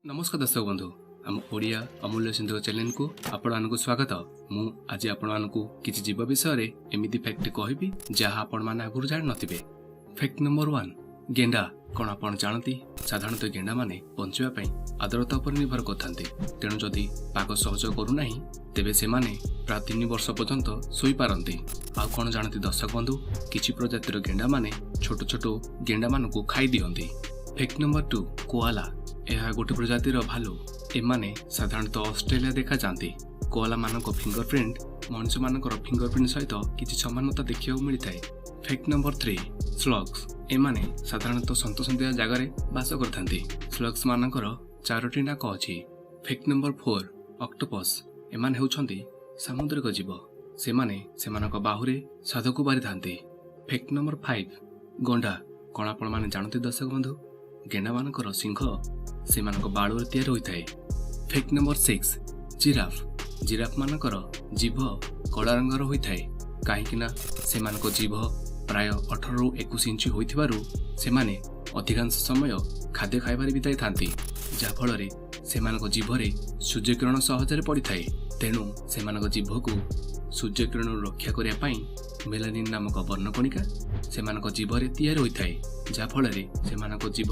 नमस्कार दर्शक बंधु आम ओडिया अमूल्य सिंधु चैनल को आपण को स्वागत। मु आज आपण को किसी जीव विषय रे एमिति फैक्ट कहबी जहाँ आपण माने आगुर जान नथिबे। फैक्ट नंबर 1 गेंडा कौन आपण जानती साधारणतः गेंडा माने बंचिबा पई आर्द्रता पर निर्भर करथांती। तेणु जदि पाग सहयोग करू नाही तेबे से माने प्राय 3 वर्ष पर्यंत सोई पारंती। आ कौन जानती दर्शक बंधु किछि प्रजातिर गेंडा माने छोट छोट गेंडा मानकु खाई दियंती। फैक्ट नंबर 2 कोआला यह गोटे प्रजातिर भालू एमाने साधारणतः ऑस्ट्रेलिया देखा जाती। कोआला मानक फिंगरप्रिंट मनुष्य मानकर फिंगरप्रिंट सहित किछि समानता देखिବାକୁ मिलिଥାଏ। फैक्ट नंबर 3 स्लग्स एमाने साधारणतः सन्तसन्तिया जगार बास करथांती। स्लग्स मानकर 4टी नाक अछि। फैक्ट नंबर 4 ऑक्टोपस एमाने हेउछंती सामुद्रिक जीव सेमाने सेमानक बाहुरे साधकु बारिथांती। फैक्ट नंबर 5 गंडा कौन आपण माने जानते दर्शक बंधु गेंडा मानकर सिंह सेमानक बाळुरे तैयार होइथाय। फैक्ट नंबर 6 जिराफ जिराफ मानकर जीभ कला रंगर होइथाय काहेकिना सेमानक जीभ प्राय 18 रु 21 इंच होइथिबारु सेमाने अधिकांश समय खाद्य खाइबारे बिताई थांती जा फଳରେ सेमानक जीभरे सूर्यकिरण सहजरे पड़िथाय। तेणु सेमानक जीभको सूर्यकिरण रक्षा करिया पई मेलानिन नामक वर्णकणिका सेमानक जीभरे तैयार होइथाय जा फଳରେ सेमानक जीभ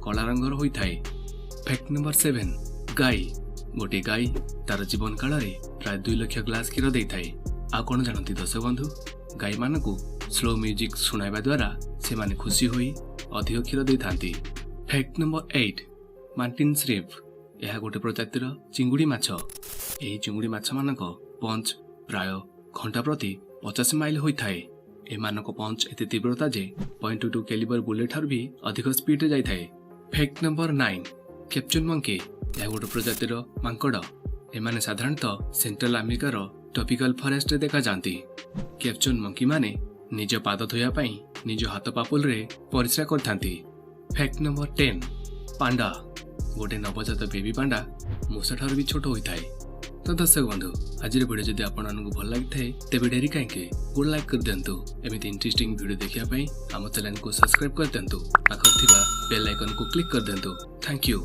कला रंगर होइथाय। फैक्ट नंबर 7 गाई गोटे गाई तार जीवन काल रे प्राय 2 लाख ग्लास क्षीर देइथाय। आ कोन जानती दर्शक बंधु गाई मानकु स्लो म्यूजिक सुनाइबा द्वारा से माने खुशी होई अधिक क्षीर देइथांती। फैक्ट नंबर 8 मार्टिन श्रिम्प यह गोटे प्रजातिर चिंगुड़ी माछ। एही चिंगुड़ी माछ मानक पंच प्राय घंटा प्रति 50 माइल होइथाय। एमानक पंच एते तीव्रता जे .22 कैलिबर बुलेट ठार भी अधिक स्पीड रे जाइथाय। फैक्ट नंबर 9 कैप्चन मंकी यह गोटे प्रजातिर मांकड़ एमाने साधारणतः सेंट्रल अमेरिकार ट्रॉपिकल फॉरेस्ट रे देखा जाती। कैप्चन मंकी माने निज पाद धोया पई निज हाथ पापुल रे परिश्रा करथांती। फैक्ट नंबर 10 पांडा गोटे नवजात बेबी पांडा मूषा ठार भी छोट होइथाय। तो दर्शक बंधु आज वीडियो जदि आपको भल लगी थाए तेज डेरी कहीं गोल लाइक कर दिंतु। एमती इंटरेस्टिंग वीडियो देखा आम चैनल को सब्सक्राइब कर दिंतु। पाखर थिबा बेल आइकन को क्लिक कर दिंतु। Thank you.